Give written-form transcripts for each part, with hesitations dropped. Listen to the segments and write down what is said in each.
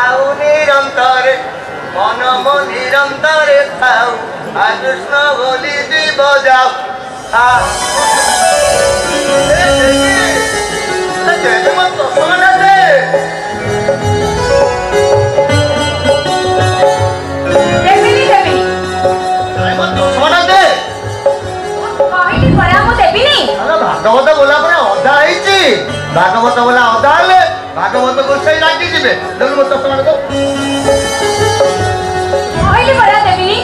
थाऊ निरंतर मन मो निरंतर थाऊ आ कृष्ण बोली दी बजाओ भागवत बोला अधा भागवत बोला अधा हेले भागवत को सही राखी जीवे देखो मत चश्मा दो कहली परा देबिनी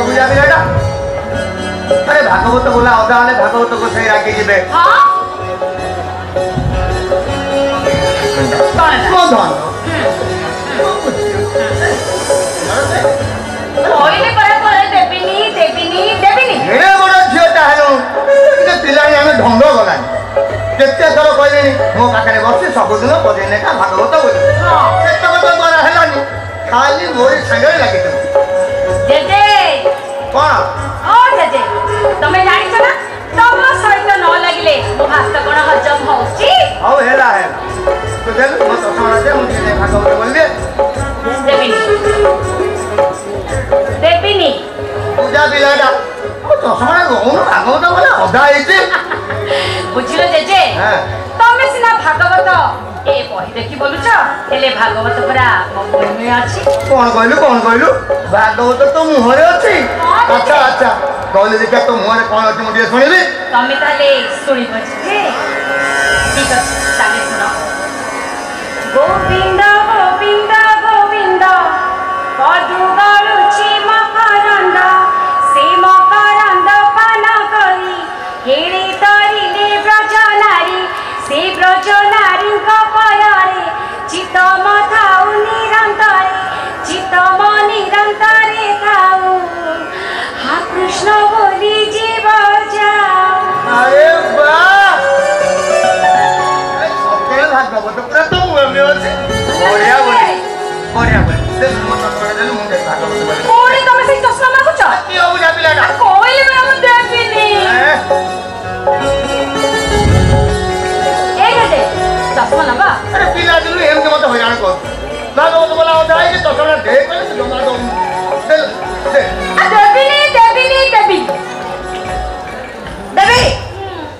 बुझा बेटा अरे भागवत बोला अधा हेले भागवत को सही राखी जीवे हां कौन धन कहली परा देबिनी देबिनी देबिनी एड़े बड़ झियोटा हेलो पिला आम ढंग गलानी केते थर कहले मो पाखे बसी सबुदिन पदेने का भागवत बोली केते बड़ा हेलानी खाली मोरी संगे लगी जेजे कौन ओ जेजे तमे जानि छ ना तम सहित न लागिले मो भात कोन हजम होची औ हेला हेला तो देख मो तो सुना दे मुझे भागवत बोलबे देबिनी देबिनी पूजा बिलाडा तो सुना गौन भागवत बोला अधा आइছে बुझिलो जेजे तमे सिना भागवत ए बही देखि बोलुछ हेले भागवत परा मुहरे अछि कौन कहलु भागवत तो मुहरे अछि अच्छा अच्छा कहले देखा तो मुहरे कौन अछि मुझे सुनिबे तमे ताले सुनि बजे ठीक अछि ताले सुनो गोविंद गोविंद गोविंद पदु गलुछि मकरंद से मकरंद पान करी हेरे तरिले ब्रज नारी से ब्रज नारी पयरे चित मथाउ निरंतरे चित निरंतरे थाउ हा कृष्ण बोली जीव जाओ अरे वाह सत्य भागवत पूरा तो मुहरे अछि बढ़िया बोली दे मत कर दे मुझे भागवत बोली कोड़ी तमे से चश्मा मागुछ की हो बुझा पिलाडा कोइले बरा म देबिनी दे चश्मा नबा अरे पिला दिलु एम के मत हैरान कर भागवत बोला होता है कि चश्मा देख पे जमा दो दे देबिनी देबिनी देबी देबी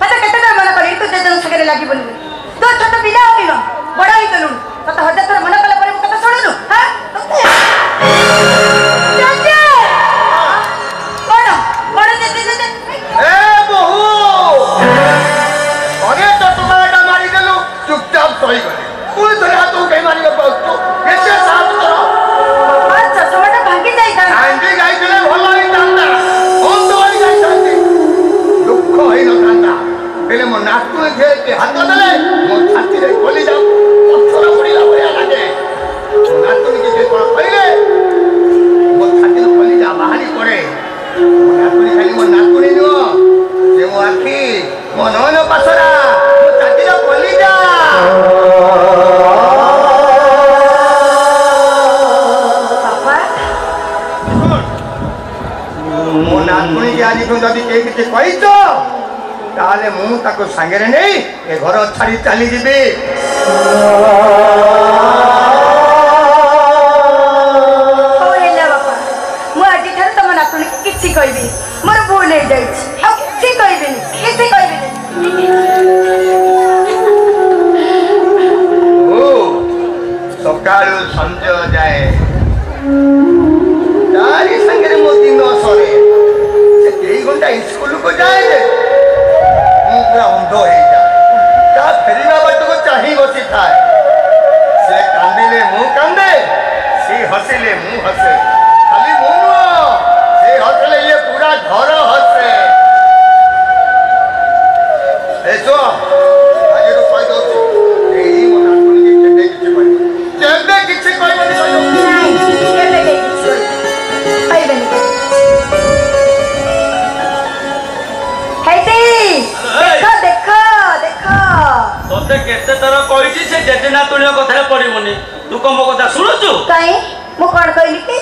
पता कते तर मन करी तू जे जन सगरे लागी बोलबे तो छोट पिला होई न बड़ा ही गलु कत हजार तर मन कला पर कत छोड़नु हां चाचा बड़ा दे ए बहू अरे तो तुम्हारा मारी देलु चुपचाप सही करे कोई तरह तो कहीं मारी को तो कैसे साथ करो अच्छा टमाटर भांगी जाइता आंटी गाई चले भलो ही तांता हम तो वाली गाई तांती दुख ही न तांता पहले मो नाकु के हाथ देले मो छाती रे खोली जाओ पत्थर उड़ीला बया लागे मो नाकु के कोन कइले मो छाती रे खोली जा बाहरी पड़े मो नाकु खाली मो नाकु रे नो से मो आखी मो नयन पासरा मो छाती रे खोली जा मो नाकु के आज को जदी के किछ कहितो ताले मु ताको संगे रे नहीं ए घर छाड़ी चली जीबी ओरेला बापा मु आजि थारे तम नातुनी किछि कहबी मोर भूल हे जाई आ किछि कहबेनी ओ सकाळु संज जाए तारी संगे रे मो दिन सरे से 3 घंटा स्कूल को जाए रे मु पूरा अंध हो जा ता फेरीना बात को चाही बसी थाए से कांदिले मु कांदे से हसिले मु हसे खाली मु से हसले ये पूरा घर हसे एसो आज तो कहि दो एही मना सुन के केबे किछि कहबनी कहलो नहीं केबे किछि कहबनी हेती देखो तोते केते तरह कहिछि से जेजेना तुलियो कथा पड़िबोनी तू को मो कथा सुनुचु काई मु कोन कहली कि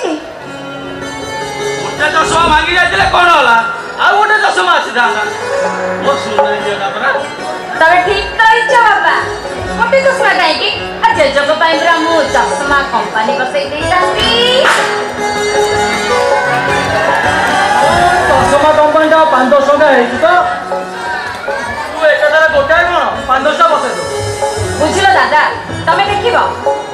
उठे तो सो मांगी जाइले कोन होला ଆଉ ଗୋଟେ ଚଷମା ଆସିଥାନ୍ତା ମୋ ସୁନ୍ଦରୀ ଝିଅଟା ପରା। ତମେ ଠିକ କହିଛ ବାପା। ଗୋଟେ ଚଷମା କାହିଁକି ଜେଜେଙ୍କ ପାଇଁ ପୁରା ମୁଁ ଚଷମା କମ୍ପାନୀ ବସେଇ ଦେଇଥାନ୍ତି। ଚଷମା କମ୍ପାନୀଟା 5-10 ଟଙ୍କା ହେଇଛି ତ ତୁ ଏକାଥରେ ଗୋଟାଏ କଣ 5-10ଟା ବସେଇ ଦବୁ। ବୁଝିଲ ଦାଦା ତମେ ଦେଖିବ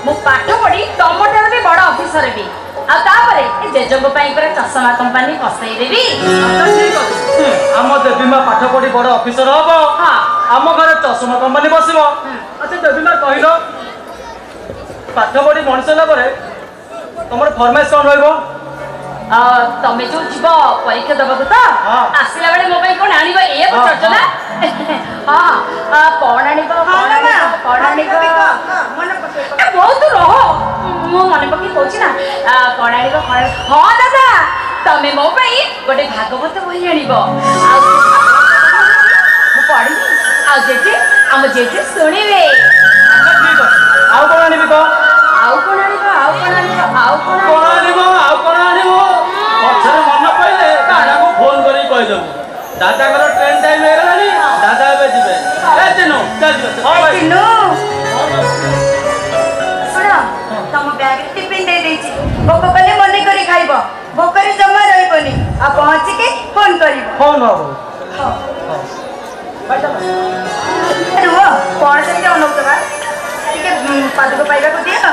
ମୁଁ ପାଠ ପଢି ତମଠାରୁ ବି ବଡ ଅଫିସର ବି ଆଉ ତାପରେ ଜେଜେଙ୍କ ପାଇଁ ପୁରା ଚଷମା କମ୍ପାନୀ ବସେଇ ଦେବି। ଠିକ ଅଛି ଆମ ଦେବୀମା ପାଠ ପଢି ବଡ ଅଫିସର ହବ ଆମ ଘରେ ଚଷମା କମ୍ପାନୀ ବସିବ। ଆଚ୍ଛା ଦେବୀମା କହିଲ ପାଠ ପଢି ମଣିଷ ହେଲା ପରେ ତମର ଫରମାଇଶ କଣ ରହିବ? ତମେ ଯୋଉ ଯିବ ପରୀକ୍ଷା ଦବାକୁ ତ ଆସିଲା ବେଳେ ମୋ ପାଇଁ କଣ ଆଣିବ ଏଇଆ ପଚାରୁଛ ନା? କଣ ଆଣିବ ବହୁତ ରହ ମୁଁ ମନେ ପକେଇ କହୁଛି ନା କଣ ଆଣିବ ହଁ ଦାଦା ତମେ ମୋ ପାଇଁ ଗୋଟେ ଭାଗବତ ବହି ଆଣିବ ଆଉ ମୁଁ ପଢିବି ଆଉ ଜେଜେ ଆମ ଜେଜେ ଶୁଣିବେ। ଠିକ ଅଛି ଆଉ କଣ ଆଣିବି କହ? ଆଉ କଣ ଆଣିବ ପଛରେ ମନେ ପଇଲେ ଦାଦାକୁ ଫୋନ କରିକି କହିଦେବୁ ଦାଦାଙ୍କର ଟ୍ରେନ ଟାଇମ ହେଇଗଲାଣି ଦାଦା ଏବେ ଯିବେ। ଶୁଣ ତମ ବ୍ୟାଗରେ ଟିଫିନ ଦେଇ ଦେଇଛି ଭୋକ କଲେ ମନେ କରି ଖାଇବ ଭୋକରେ ଜମା ରହିବନି ଆଉ ପହଞ୍ଚିକି ଫୋନ କରିବ। ଫୋନ ରୁହ କଣ ସେମିତି ଅନଉଛ ବା ଟିକେ ପାଦକ ପାଇବାକୁ ଦିଅ।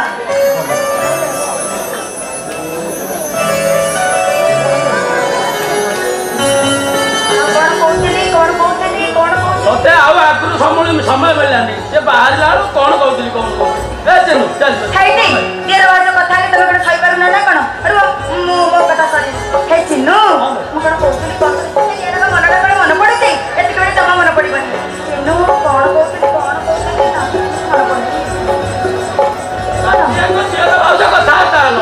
ତତେ ଆଉ ଆଗରୁ ସମୟ ମିଳିଲାନି ସେ ବାହାରିଲା ବେଳକୁ କଣ କହୁଥିଲି କଥା ହେଲେ ତମେ କଣ ସହିପାରୁନ ନା କଣ ମୁଁ ମୋ କଥା ସରି ହେ ଚିନୁ ମୁଁ କଣ କହୁଥିଲି ମନଟା କଣ ମନେ ପଡୁଛି ଏତିକି ବେଳେ ଜମା ମନେ ପଡିବନି। ଚିନୁ କଣ କହୁଥିଲି କଥାବାର୍ତ୍ତା ହେଲ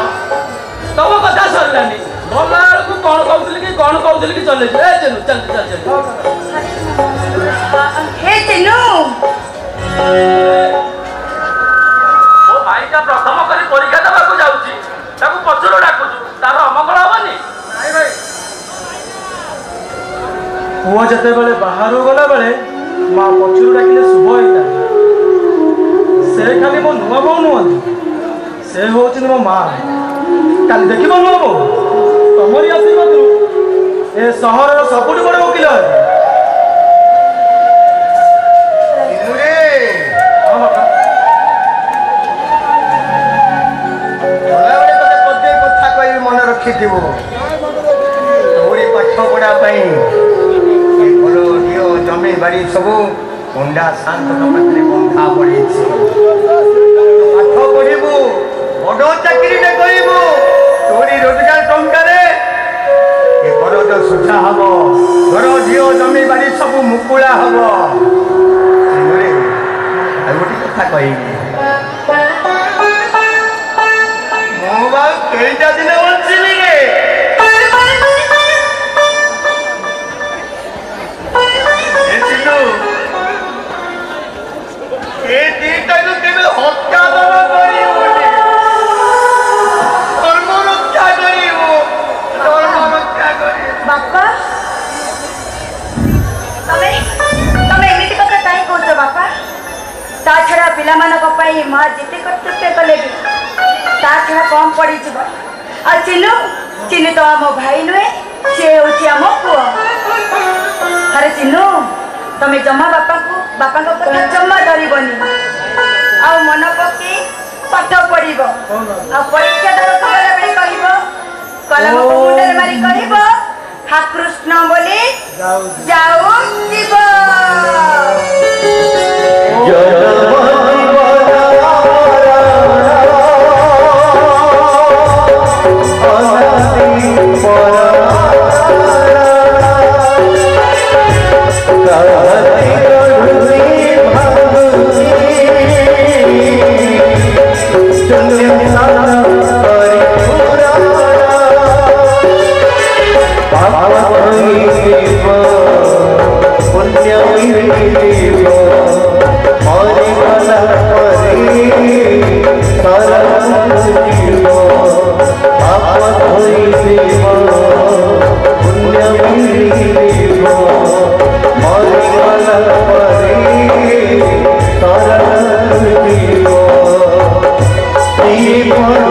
ତମ କଥା ସରିଲାନି ଗଲା ବେଳକୁ କଣ କହୁଥିଲି କି ଚଲେଇଛି ହେ ଚିନୁ ମୋ ଭାଇଟା ପ୍ରଥମ କରି ପରୀକ୍ଷା ଦେବାକୁ ଯାଉଛି ତାକୁ ପଛରୁ ଡାକୁଛୁ ତାର ଅମଙ୍ଗଳ ହବନି। ପୁଅ ଯେତେବେଳେ ବାହାରୁ ଗଲା ବେଳେ ମା ପଛରୁ ଡାକିଲେ ଶୁଭ ହେଇଥାଏ। ସେ ଖାଲି ମୋ ନୂଆ ବୋଉ ନୁହନ୍ତି ସେ ହଉଛନ୍ତି ମୋ ମା। କାଲି ଦେଖିବ ନୂଆ ବୋଉ ତମରି ଆଶୀର୍ବାଦରୁ ଏ ସହରର ସବୁଠୁ ବଡ ଓକିଲ ହେବେ। ମନେ ରଖିଥିବୁ ତୋରି ପାଠ ପଢା ପାଇଁ ଘର ଝିଅ ଜମି ବାଡ଼ି ସବୁ ଗୁଣ୍ଡା ଶାନ୍ତଙ୍କ ପାଖରେ ବନ୍ଧା ପଡ଼ିଛି। ପାଠ ପଢିବୁ ବଡ଼ ଚାକିରିଟେ କରିବୁ ତୋରି ରୋଜଗାର ଟଙ୍କାରେ ଏ କରଜ ସୁଝା ହବ ଘର ଝିଅ ଜମି ବାଡ଼ି ସବୁ ମୁକୁଳା ହବ। ଆଉ ଗୋଟେ କଥା କହିବି ମୁଁ ବା କେଇଟା ଦିନ ବଞ୍ଚିବି ରେ ଏ ଦିଟାକୁ କେବେ ହତ୍ୟା କରିବୁନି ଧର୍ମ ରକ୍ଷା କରିବୁ ବାପା ତମେ ଏମିତି କଥା କାହିଁ କହୁଛ ବାପା? ତା ଛଡା ପିଲାମାନଙ୍କ ପାଇଁ ମା ଯେତେ କର୍ତ୍ତବ୍ୟ କଲେ ବି ତା ଛଡା କମ ପଡିଯିବ। ଆଉ ଚିନୁ ତ ଆମ ଭାଇ ନୁହେଁ ସେ ହଉଛି ଆମ ପୁଅ। ଆରେ ଚିନୁ ତମେ ଜମା ବାପାଙ୍କ କଥା ଜମା ଧରିବନି ଆଉ ମନ ପକେଇ ପାଠ ପଢିବ ଆଉ ପରୀକ୍ଷା ଦେବାକୁ ଗଲାବେଳେ କହିବ କଲମକୁ ମୁଣ୍ଡରେ ମାରି କହିବ ହା କୃଷ୍ଣ ବୋଲି ଯାଉ ଯିବ। पुण्य जीवन